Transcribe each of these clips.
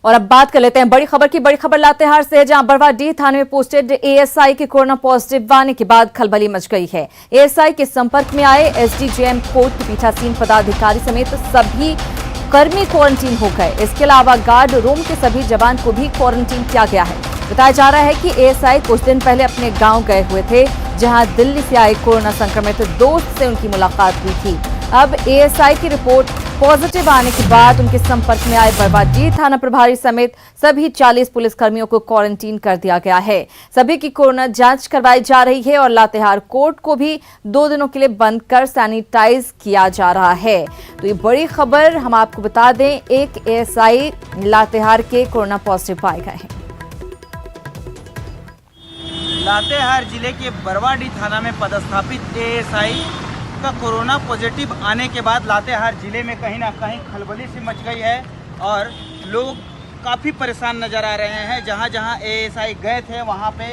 और अब बात कर लेते हैं बड़ी खबर की। बड़ी खबर लातेहार से है, जहां बरवाडीह थाने में पोस्टेड एएसआई के कोरोना पॉजिटिव आने के बाद खलबली मच गई है। एएसआई के संपर्क में आए एसडीजेएम कोर्ट के पीठासीन पदाधिकारी समेत सभी कर्मी क्वारंटीन हो गए। इसके अलावा गार्ड रूम के सभी जवान को भी क्वारंटीन किया गया है। बताया जा रहा है कि एएसआई कुछ दिन पहले अपने गांव गए हुए थे, जहां दिल्ली से आए कोरोना संक्रमित दोस्त से उनकी मुलाकात हुई थी। अब एएसआई की रिपोर्ट पॉजिटिव आने के बाद उनके संपर्क में आए बरवाडीह थाना प्रभारी समेत सभी 40 पुलिसकर्मियों को क्वारंटीन कर दिया गया है। सभी की कोरोना जांच करवाई जा रही है और लातेहार कोर्ट को भी 2 दिनों के लिए बंद कर सैनिटाइज किया जा रहा है। तो ये बड़ी खबर हम आपको बता दें, एक एएसआई लातेहार के कोरोना पॉजिटिव पाए गए हैं। लातेहार जिले के बरवाडीह थाना में पदस्थापित एएसआई का कोरोना पॉजिटिव आने के बाद लातेहार जिले में कहीं ना कहीं खलबली सी मच गई है और लोग काफ़ी परेशान नज़र आ रहे हैं। जहां जहां एएसआई गए थे वहां पे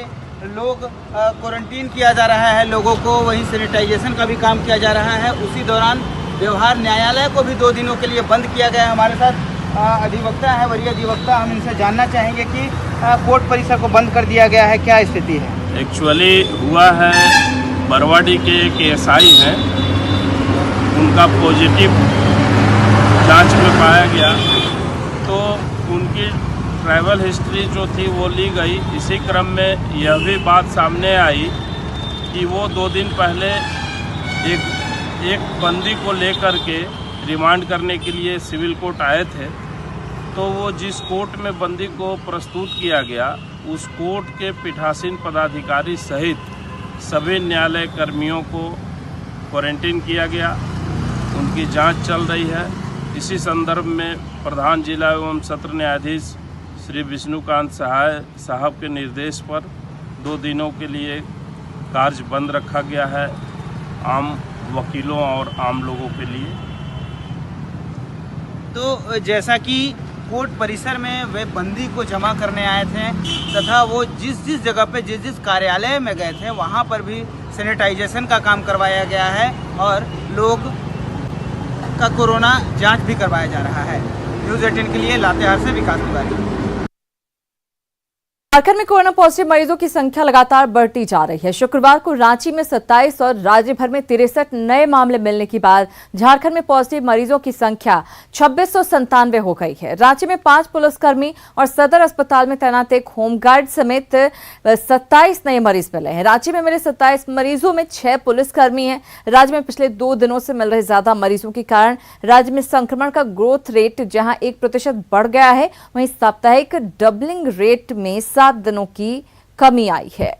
लोग क्वारंटीन किया जा रहा है लोगों को, वहीं सैनिटाइजेशन का भी काम किया जा रहा है। उसी दौरान व्यवहार न्यायालय को भी 2 दिनों के लिए बंद किया गया है। हमारे साथ अधिवक्ता है, वरीय अधिवक्ता, हम इनसे जानना चाहेंगे कि कोर्ट परिसर को बंद कर दिया गया है, क्या स्थिति है? एक्चुअली हुआ है, बरवाडीह के एक एएसआई हैं, उनका पॉजिटिव जांच में पाया गया तो उनकी ट्रैवल हिस्ट्री जो थी वो ली गई। इसी क्रम में यह भी बात सामने आई कि वो 2 दिन पहले एक बंदी को लेकर के रिमांड करने के लिए सिविल कोर्ट आए थे। तो वो जिस कोर्ट में बंदी को प्रस्तुत किया गया, उस कोर्ट के पीठासीन पदाधिकारी सहित सभी न्यायालय कर्मियों को क्वारंटीन किया गया। उनकी जांच चल रही है। इसी संदर्भ में प्रधान जिला एवं सत्र न्यायाधीश श्री विष्णुकांत सहाय साहब के निर्देश पर 2 दिनों के लिए कार्य बंद रखा गया है, आम वकीलों और आम लोगों के लिए। तो जैसा कि कोर्ट परिसर में वे बंदी को जमा करने आए थे तथा वो जिस जगह पे जिस कार्यालय में गए थे वहाँ पर भी सैनिटाइजेशन का काम करवाया गया है और लोग का कोरोना जांच भी करवाया जा रहा है। न्यूज़ 18 के लिए लातेहार से विकास तिवारी। झारखंड में कोरोना पॉजिटिव मरीजों की संख्या लगातार बढ़ती जा रही है। शुक्रवार को रांची में 27 और राज्य भर में 63 नए मामले मिलने के बाद झारखंड में पॉजिटिव मरीजों की संख्या 2697 हो गई है। रांची में 5 पुलिसकर्मी और सदर अस्पताल में तैनात एक होमगार्ड समेत 27 नए मरीज मिले हैं। रांची में मिले 27 मरीजों में 6 पुलिसकर्मी हैं। राज्य में पिछले 2 दिनों से मिल रहे ज्यादा मरीजों के कारण राज्य में संक्रमण का ग्रोथ रेट जहां 1% बढ़ गया है, वहीं साप्ताहिक डबलिंग रेट में 7 दिनों की कमी आई है।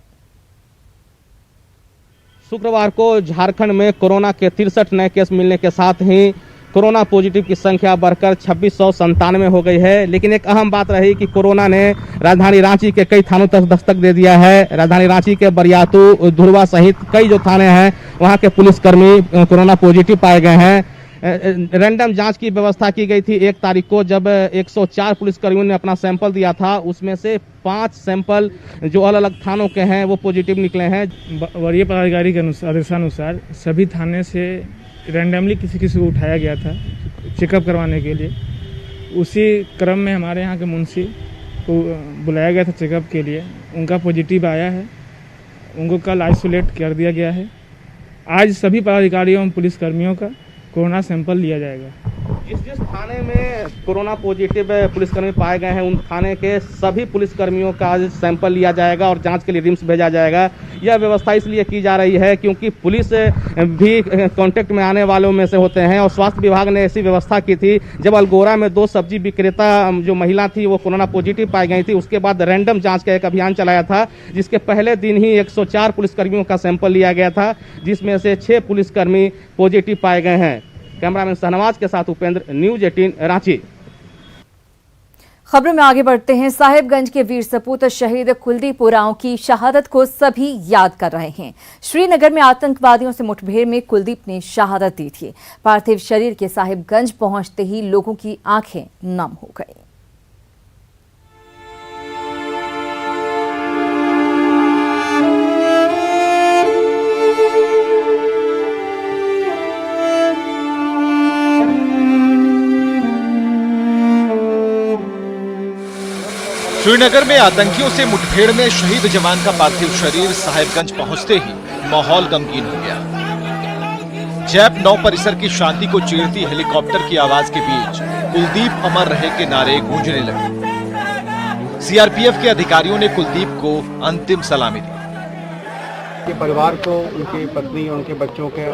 शुक्रवार को झारखंड में कोरोना के 63 नए केस मिलने के साथ ही कोरोना पॉजिटिव की संख्या बढ़कर 2697 हो गई है। लेकिन एक अहम बात रही कि कोरोना ने राजधानी रांची के कई थानों तक दस्तक दे दिया है। राजधानी रांची के बरियातू, धुरवा सहित कई जो थाने हैं वहां के पुलिसकर्मी कोरोना पॉजिटिव पाए गए हैं। रैंडम जांच की व्यवस्था की गई थी 1 तारीख को, जब 104 पुलिसकर्मियों ने अपना सैंपल दिया था। उसमें से 5 सैंपल जो अलग अलग थानों के हैं वो पॉजिटिव निकले हैं। वरीय पदाधिकारी के आदेशानुसार सभी थाने से रैंडमली किसी को उठाया गया था चेकअप करवाने के लिए। उसी क्रम में हमारे यहाँ के मुंशी को बुलाया गया था चेकअप के लिए। उनका पॉजिटिव आया है, उनको कल आइसोलेट कर दिया गया है। आज सभी पदाधिकारियों एवं पुलिसकर्मियों का कोरोना सैंपल लिया जाएगा। जिस थाने में कोरोना पॉजिटिव पुलिसकर्मी पाए गए हैं उन थाने के सभी पुलिसकर्मियों का आज सैंपल लिया जाएगा और जांच के लिए रिम्स भेजा जाएगा। यह व्यवस्था इसलिए की जा रही है क्योंकि पुलिस भी कांटेक्ट में आने वालों में से होते हैं और स्वास्थ्य विभाग ने ऐसी व्यवस्था की थी। जब अल्गोरा में 2 सब्जी विक्रेता जो महिला थी वो कोरोना पॉजिटिव पाई गई थी, उसके बाद रैंडम जाँच का एक अभियान चलाया था, जिसके पहले दिन ही 104 पुलिसकर्मियों का सैंपल लिया गया था, जिसमें से 6 पुलिसकर्मी पॉजिटिव पाए गए हैं। कैमरामैन शहनवाज के साथ उपेंद्र, न्यूज़ 18 रांची। खबरों में आगे बढ़ते हैं। साहिबगंज के वीर सपूत शहीद कुलदीप उरांव की शहादत को सभी याद कर रहे हैं। श्रीनगर में आतंकवादियों से मुठभेड़ में कुलदीप ने शहादत दी थी। पार्थिव शरीर के साहिबगंज पहुंचते ही लोगों की आंखें नम हो गई। श्रीनगर में आतंकियों से मुठभेड़ में शहीद जवान का पार्थिव शरीर साहिबगंज पहुंचते ही माहौल गमगीन हो गया। जैप 9 परिसर की शांति को चीरती हेलीकॉप्टर की आवाज के बीच कुलदीप अमर रहे के नारे गूंजने लगे। सीआरपीएफ के अधिकारियों ने कुलदीप को अंतिम सलामी दी। के परिवार को, उनकी पत्नी और उनके बच्चों के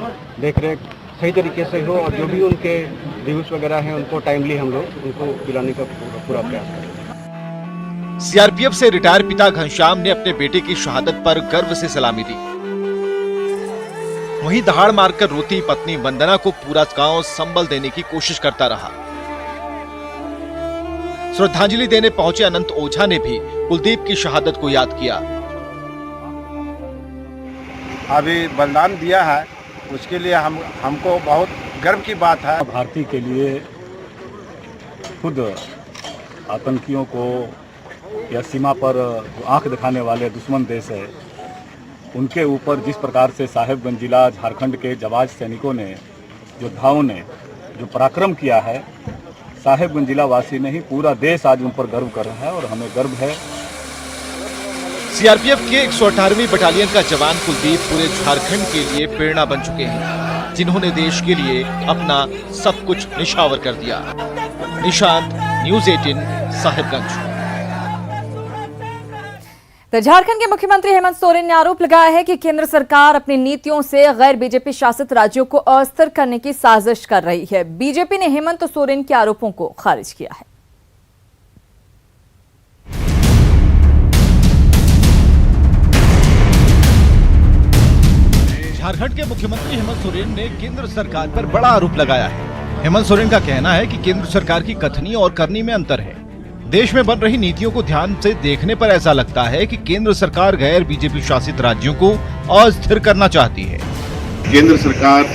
देखरेख सही तरीके से हो और जो भी उनके ड्यूज वगैरह हैं उनको टाइमली हम लोग उनको दिलाने का पूरा प्रयास करें। सीआरपीएफ से रिटायर पिता घनश्याम ने अपने बेटे की शहादत पर गर्व से सलामी दी। वहीं दहाड़ मारकर रोती पत्नी वंदना को पूरा गांव संबल देने की कोशिश करता रहा। श्रद्धांजलि देने पहुंचे अनंत ओझा ने भी कुलदीप की शहादत को याद किया। अभी बलिदान दिया है, उसके लिए हमको बहुत गर्व की बात है। भारती के लिए खुद आतंकियों को या सीमा पर आंख दिखाने वाले दुश्मन देश है, उनके ऊपर जिस प्रकार से साहेबगंज जिला झारखंड के जाबाज सैनिकों ने, योद्धाओं ने जो पराक्रम किया है, साहेबगंज जिला वासी नहीं पूरा देश आज उन पर गर्व कर रहा है और हमें गर्व है। सीआरपीएफ के 118वीं बटालियन का जवान कुलदीप पूरे झारखंड के लिए प्रेरणा बन चुके हैं, जिन्होंने देश के लिए अपना सब कुछ निछावर कर दिया। निशांत, न्यूज़ 18, साहिबगंज। तो झारखंड के मुख्यमंत्री हेमंत सोरेन ने आरोप लगाया है कि केंद्र सरकार अपनी नीतियों से गैर बीजेपी शासित राज्यों को अस्थिर करने की साजिश कर रही है। बीजेपी ने हेमंत सोरेन के आरोपों को खारिज किया है। झारखंड के मुख्यमंत्री हेमंत सोरेन ने केंद्र सरकार पर बड़ा आरोप लगाया है। हेमंत सोरेन का कहना है कि केंद्र सरकार की कथनी और करनी में अंतर है। देश में बन रही नीतियों को ध्यान से देखने पर ऐसा लगता है कि केंद्र सरकार गैर बीजेपी शासित राज्यों को अस्थिर करना चाहती है। केंद्र सरकार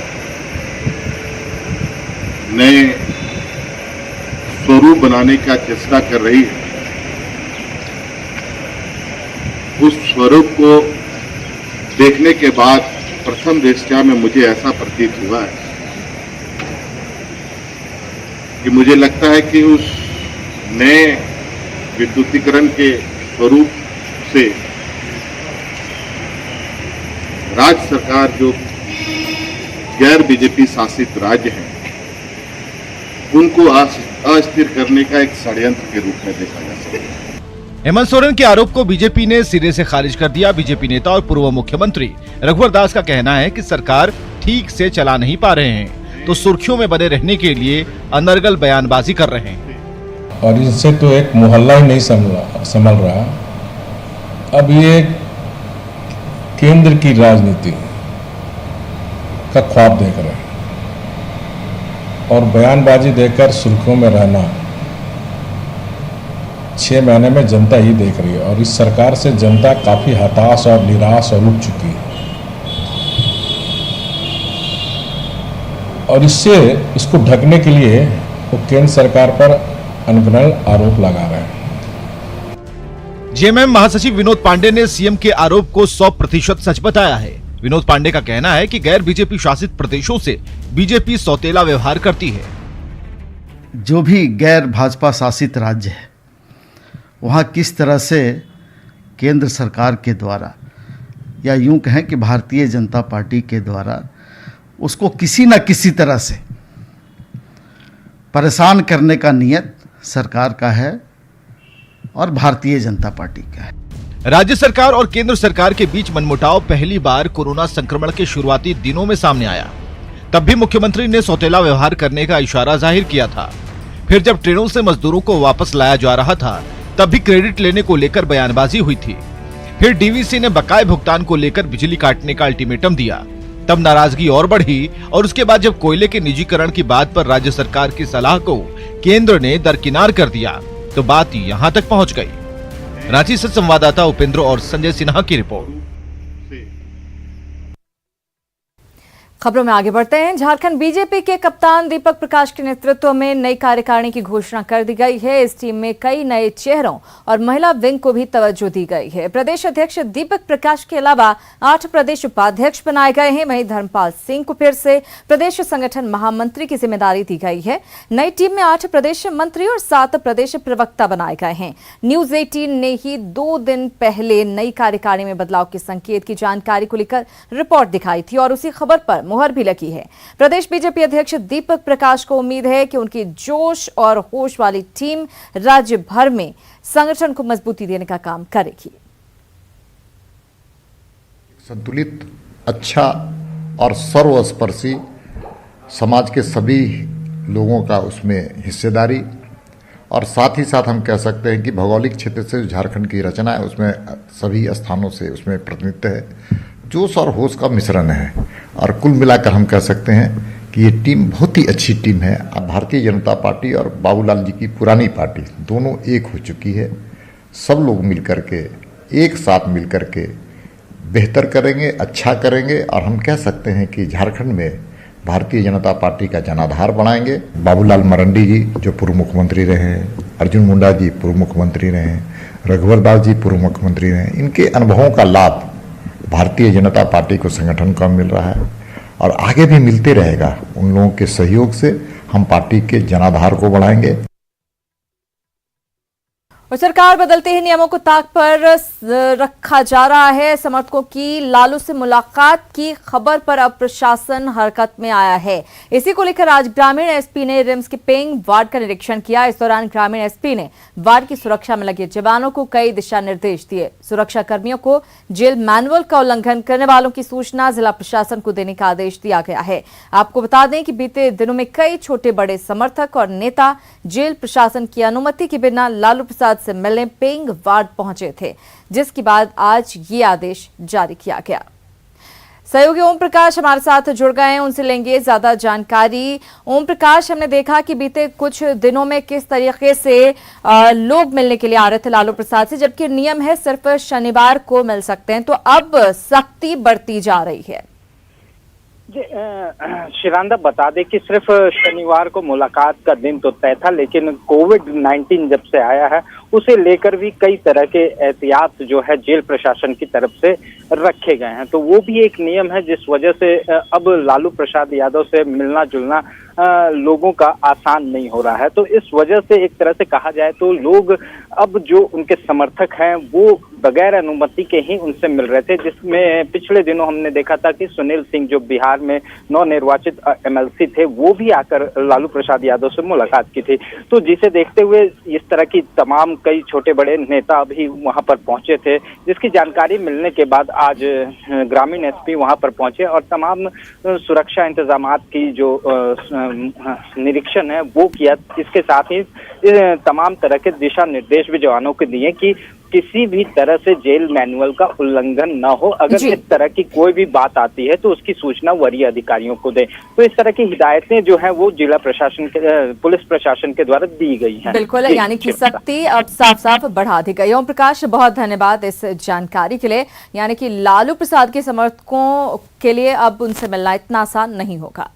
नए स्वरूप बनाने का चेष्टा कर रही है। उस स्वरूप को देखने के बाद प्रथम दृष्टया में मुझे ऐसा प्रतीत हुआ है कि मुझे लगता है कि उस नए विद्युतीकरण के स्वरूप से राज्य सरकार जो गैर बीजेपी शासित राज्य हैं उनको अस्थिर करने का एक षड्यंत्र के रूप में देखा जा सकता है। हेमंत सोरेन के आरोप को बीजेपी ने सिरे से खारिज कर दिया। बीजेपी नेता और पूर्व मुख्यमंत्री रघुवर दास का कहना है कि सरकार ठीक से चला नहीं पा रहे हैं, तो सुर्खियों में बने रहने के लिए अनर्गल बयानबाजी कर रहे हैं। और इससे तो एक मोहल्ला ही नहीं संभल रहा। अब ये केंद्र की राजनीति का ख्वाब देख रहे हैं और बयानबाजी देकर सुर्खियों में रहना 6 महीने में जनता ही देख रही है और इस सरकार से जनता काफी हताश और निराश और उब चुकी है और इसको ढकने के लिए वो केंद्र सरकार पर अनगनल आरोप लगा रहे हैं। जेएमएम महासचिव विनोद पांडे ने सीएम के आरोप को 100% सच बताया है। विनोद पांडे का कहना है कि गैर बीजेपी शासित प्रदेशों से बीजेपी सौतेला व्यवहार करती है। जो भी गैर भाजपा शासित राज्य है वहाँ किस तरह से केंद्र सरकार के द्वारा या यूं कहें कि भारतीय जनता पार्टी के द्वारा उसको किसी न किसी तरह से परेशान करने का नियत सरकार का है और भारतीय जनता पार्टी का है। राज्य सरकार और केंद्र सरकार के बीच मनमुटाव पहली बार कोरोना संक्रमण के शुरुआती दिनों में सामने आया। तब भी मुख्यमंत्री ने सौतेला व्यवहार करने का इशारा जाहिर किया था। फिर जब ट्रेनों से मजदूरों को वापस लाया जा रहा था तब भी क्रेडिट लेने को लेकर बयानबाजी हुई थी। फिर डीवीसी ने बकाये भुगतान को लेकर बिजली काटने का अल्टीमेटम दिया। तब नाराजगी और बढ़ी और उसके बाद जब कोयले के निजीकरण की बात पर राज्य सरकार की सलाह को केंद्र ने दरकिनार कर दिया तो बात यहां तक पहुंच गई। रांची से संवाददाता उपेंद्र और संजय सिन्हा की रिपोर्ट। खबरों में आगे बढ़ते हैं। झारखंड बीजेपी के कप्तान दीपक प्रकाश के नेतृत्व में नई कार्यकारिणी की घोषणा कर दी गई है। इस टीम में कई नए चेहरों और महिला विंग को भी तवज्जो दी गई है। प्रदेश अध्यक्ष दीपक प्रकाश के अलावा 8 प्रदेश उपाध्यक्ष बनाए गए हैं। वहीं धर्मपाल सिंह को फिर से प्रदेश संगठन महामंत्री की जिम्मेदारी दी गई है। नई टीम में 8 प्रदेश मंत्री और 7 प्रदेश प्रवक्ता बनाए गए हैं। न्यूज 18 ने ही 2 दिन पहले नई कार्यकारिणी में बदलाव के संकेत की जानकारी को लेकर रिपोर्ट दिखाई थी और उसी खबर पर मुहर भी लगी है। प्रदेश बीजेपी अध्यक्ष दीपक प्रकाश को उम्मीद है कि उनकी जोश और होश वाली टीम राज्य भर में संगठन को मजबूती देने का काम करेगी। संतुलित, अच्छा और सर्वस्पर्शी समाज के सभी लोगों का उसमें हिस्सेदारी, और साथ ही साथ हम कह सकते हैं कि भौगोलिक क्षेत्र से झारखंड की रचना है उसमें सभी स्थानों से उसमें प्रतिनिधित्व है। जोश और होश का मिश्रण है और कुल मिलाकर हम कह सकते हैं कि ये टीम बहुत ही अच्छी टीम है। अब भारतीय जनता पार्टी और बाबूलाल जी की पुरानी पार्टी दोनों एक हो चुकी है। सब लोग मिलकर के एक साथ मिलकर के बेहतर करेंगे, अच्छा करेंगे और हम कह सकते हैं कि झारखंड में भारतीय जनता पार्टी का जनाधार बढ़ाएंगे। बाबूलाल मरंडी जी जो पूर्व मुख्यमंत्री रहे हैं, अर्जुन मुंडा जी पूर्व मुख्यमंत्री रहे हैं, रघुवर दास जी पूर्व मुख्यमंत्री रहे हैं, इनके अनुभवों का लाभ भारतीय जनता पार्टी को संगठन का मिल रहा है और आगे भी मिलते रहेगा। उन लोगों के सहयोग से हम पार्टी के जनाधार को बढ़ाएंगे। और सरकार बदलते ही नियमों को ताक पर रखा जा रहा है। समर्थकों की लालू से मुलाकात की खबर पर अब प्रशासन हरकत में आया है। इसी को लेकर आज ग्रामीण एसपी ने रिम्स के पेंग वार्ड का निरीक्षण किया। इस दौरान ग्रामीण एसपी ने वार्ड की सुरक्षा में लगे जवानों को कई दिशा निर्देश दिए। सुरक्षा कर्मियों को जेल मैनुअल का उल्लंघन करने वालों की सूचना जिला प्रशासन को देने का आदेश दिया गया है। आपको बता दें कि बीते दिनों में कई छोटे बड़े समर्थक और नेता जेल प्रशासन की अनुमति के बिना लालू प्रसाद से मिलने पेंग वार्ड पहुंचे थे, जिसके बाद आज ये आदेश जारी किया गया। सहयोगी ओम प्रकाश हमारे साथ जुड़ गए हैं, उनसे लेंगे ज्यादा जानकारी। ओम प्रकाश, हमने देखा कि बीते कुछ दिनों में किस तरीके से लोग मिलने के लिए आ रहे थे लालू प्रसाद से, जबकि नियम है सिर्फ शनिवार को मिल सकते हैं, तो अब सख्ती बढ़ती जा रही है। शिरांदा बता दे कि सिर्फ शनिवार को मुलाकात का दिन तो तय था, लेकिन कोविड-19 जब से आया है उसे लेकर भी कई तरह के एहतियात जो है जेल प्रशासन की तरफ से रखे गए हैं। तो वो भी एक नियम है जिस वजह से अब लालू प्रसाद यादव से मिलना जुलना लोगों का आसान नहीं हो रहा है। तो इस वजह से एक तरह से कहा जाए तो लोग अब जो उनके समर्थक हैं वो बगैर अनुमति के ही उनसे मिल रहे थे, जिसमें पिछले दिनों हमने देखा था कि सुनील सिंह जो बिहार में नवनिर्वाचित एमएलसी थे वो भी आकर लालू प्रसाद यादव से मुलाकात की थी। तो जिसे देखते हुए इस तरह की तमाम कई छोटे बड़े नेता भी वहां पर पहुंचे थे, जिसकी जानकारी मिलने के बाद आज ग्रामीण एसपी वहां पर पहुंचे और तमाम सुरक्षा इंतजामात की जो निरीक्षण है वो किया। इसके साथ ही तमाम तरह के दिशा निर्देश भी जवानों को दिए कि किसी भी तरह से जेल मैनुअल का उल्लंघन न हो। अगर इस तरह की कोई भी बात आती है तो उसकी सूचना वरीय अधिकारियों को दें। तो इस तरह की हिदायतें जो है वो जिला प्रशासन के पुलिस प्रशासन के द्वारा दी गई हैं। बिल्कुल, यानी कि सख्ती अब साफ साफ बढ़ा दी गई। ओम प्रकाश, बहुत धन्यवाद इस जानकारी के लिए। यानी कि लालू प्रसाद के समर्थकों के लिए अब उनसे मिलना इतना आसान नहीं होगा।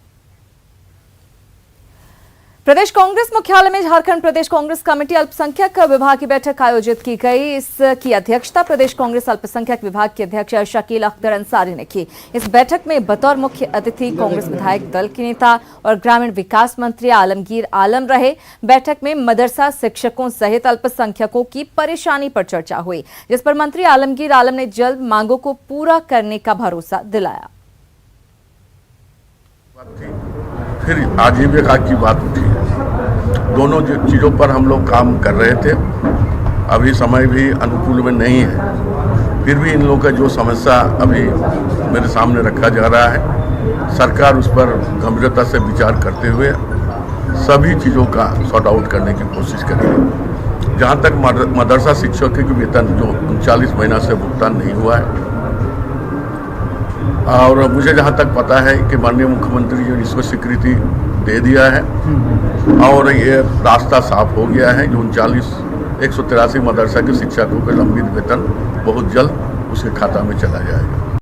प्रदेश कांग्रेस मुख्यालय में झारखंड प्रदेश कांग्रेस कमेटी अल्पसंख्यक विभाग की बैठक आयोजित की गई। इसकी अध्यक्षता प्रदेश कांग्रेस अल्पसंख्यक विभाग के अध्यक्ष शकील अख्तर अंसारी ने की। इस बैठक में बतौर मुख्य अतिथि कांग्रेस विधायक दल के नेता और ग्रामीण विकास मंत्री आलमगीर आलम रहे। बैठक में मदरसा शिक्षकों सहित अल्पसंख्यकों की परेशानी पर चर्चा हुई, जिस पर मंत्री आलमगीर आलम ने जल्द मांगों को पूरा करने का भरोसा दिलाया। फिर आजीविका की बात उठी। दोनों चीज़ों पर हम लोग काम कर रहे थे। अभी समय भी अनुकूल में नहीं है, फिर भी इन लोगों का जो समस्या अभी मेरे सामने रखा जा रहा है, सरकार उस पर गंभीरता से विचार करते हुए सभी चीज़ों का सॉर्ट आउट करने की कोशिश करेगी। जहाँ तक मदरसा शिक्षकों के वेतन जो 39 महीना से भुगतान नहीं हुआ है, और मुझे जहाँ तक पता है कि माननीय मुख्यमंत्री जी ने इसको स्वीकृति दे दिया है और ये रास्ता साफ हो गया है। जो 183 मदरसा के शिक्षकों के लंबित वेतन बहुत जल्द उसके खाता में चला जाएगा।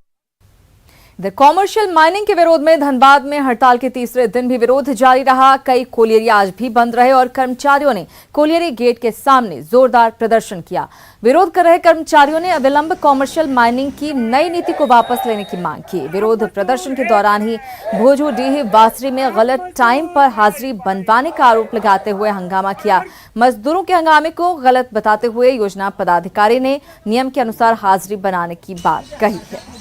इधर कॉमर्शियल माइनिंग के विरोध में धनबाद में हड़ताल के तीसरे दिन भी विरोध जारी रहा। कई कोलियरी आज भी बंद रहे और कर्मचारियों ने कोलियरी गेट के सामने जोरदार प्रदर्शन किया। विरोध कर रहे कर्मचारियों ने अविलंब कॉमर्शियल माइनिंग की नई नीति को वापस लेने की मांग की। विरोध प्रदर्शन के दौरान ही भोजूडीह बासरी में गलत टाइम पर हाजिरी बनवाने का आरोप लगाते हुए हंगामा किया। मजदूरों के हंगामे को गलत बताते हुए योजना पदाधिकारी ने नियम के अनुसार हाजिरी बनाने की बात कही है।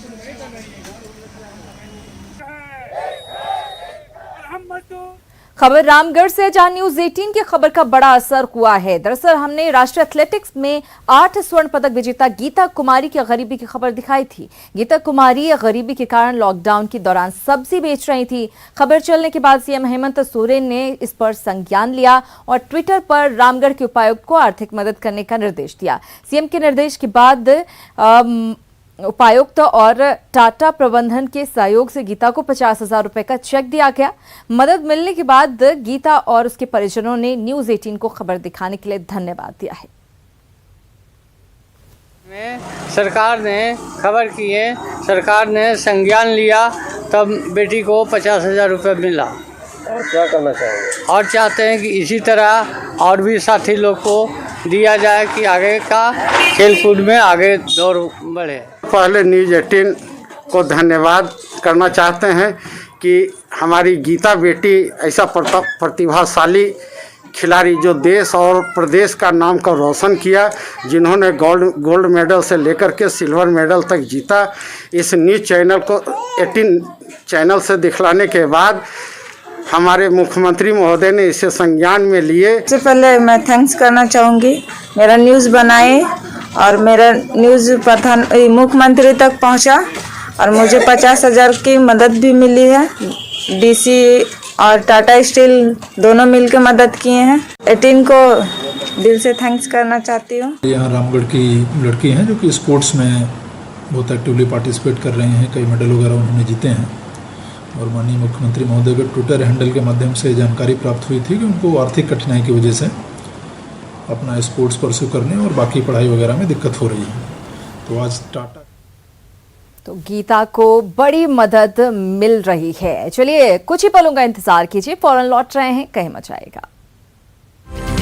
खबर रामगढ़ से, जहां न्यूज 18 की खबर का बड़ा असर हुआ है। दरअसल हमने राष्ट्रीय एथलेटिक्स में 8 स्वर्ण पदक विजेता गीता कुमारी की गरीबी की खबर दिखाई थी। गीता कुमारी गरीबी के कारण लॉकडाउन के दौरान सब्जी बेच रही थी। खबर चलने के बाद सीएम हेमंत सोरेन ने इस पर संज्ञान लिया और ट्विटर पर रामगढ़ के उपायुक्त को आर्थिक मदद करने का निर्देश दिया। सीएम के निर्देश के बाद उपायुक्त और टाटा प्रबंधन के सहयोग से गीता को 50,000 रुपए का चेक दिया गया। मदद मिलने के बाद गीता और उसके परिजनों ने न्यूज 18 को खबर दिखाने के लिए धन्यवाद दिया है। सरकार ने खबर की है, सरकार ने संज्ञान लिया, तब बेटी को 50,000 रुपये मिला। और क्या करना चाहेंगे? और चाहते हैं कि इसी तरह और भी साथी लोग को दिया जाए कि आगे का खेलकूद में आगे दौड़ बढ़े। पहले न्यूज़ 18 को धन्यवाद करना चाहते हैं कि हमारी गीता बेटी ऐसा प्रतिभाशाली खिलाड़ी जो देश और प्रदेश का नाम को रोशन किया, जिन्होंने गोल्ड मेडल से लेकर के सिल्वर मेडल तक जीता। इस न्यूज़ चैनल को 18 चैनल से दिखलाने के बाद हमारे मुख्यमंत्री महोदय ने इसे संज्ञान में लिए। सबसे पहले मैं थैंक्स करना चाहूँगी, मेरा न्यूज़ बनाए और मेरा न्यूज़ मुख्यमंत्री तक पहुँचा और मुझे 50,000 की मदद भी मिली है। डीसी और टाटा स्टील दोनों मिलकर मदद किए हैं। 18 को दिल से थैंक्स करना चाहती हूँ। यहाँ रामगढ़ की लड़की हैं जो कि स्पोर्ट्स में बहुत एक्टिवली पार्टिसिपेट कर रहे हैं, कई मेडल वगैरह उन्होंने जीते हैं और माननीय मुख्यमंत्री महोदय के ट्विटर हैंडल के माध्यम से जानकारी प्राप्त हुई थी कि उनको आर्थिक कठिनाई की वजह से अपना स्पोर्ट्स परस्यू करने और बाकी पढ़ाई वगैरह में दिक्कत हो रही है, तो आज टाटा तो गीता को बड़ी मदद मिल रही है। चलिए कुछ ही पलों का इंतजार कीजिए, फौरन लौट रहे हैं, कहीं मच आएगा।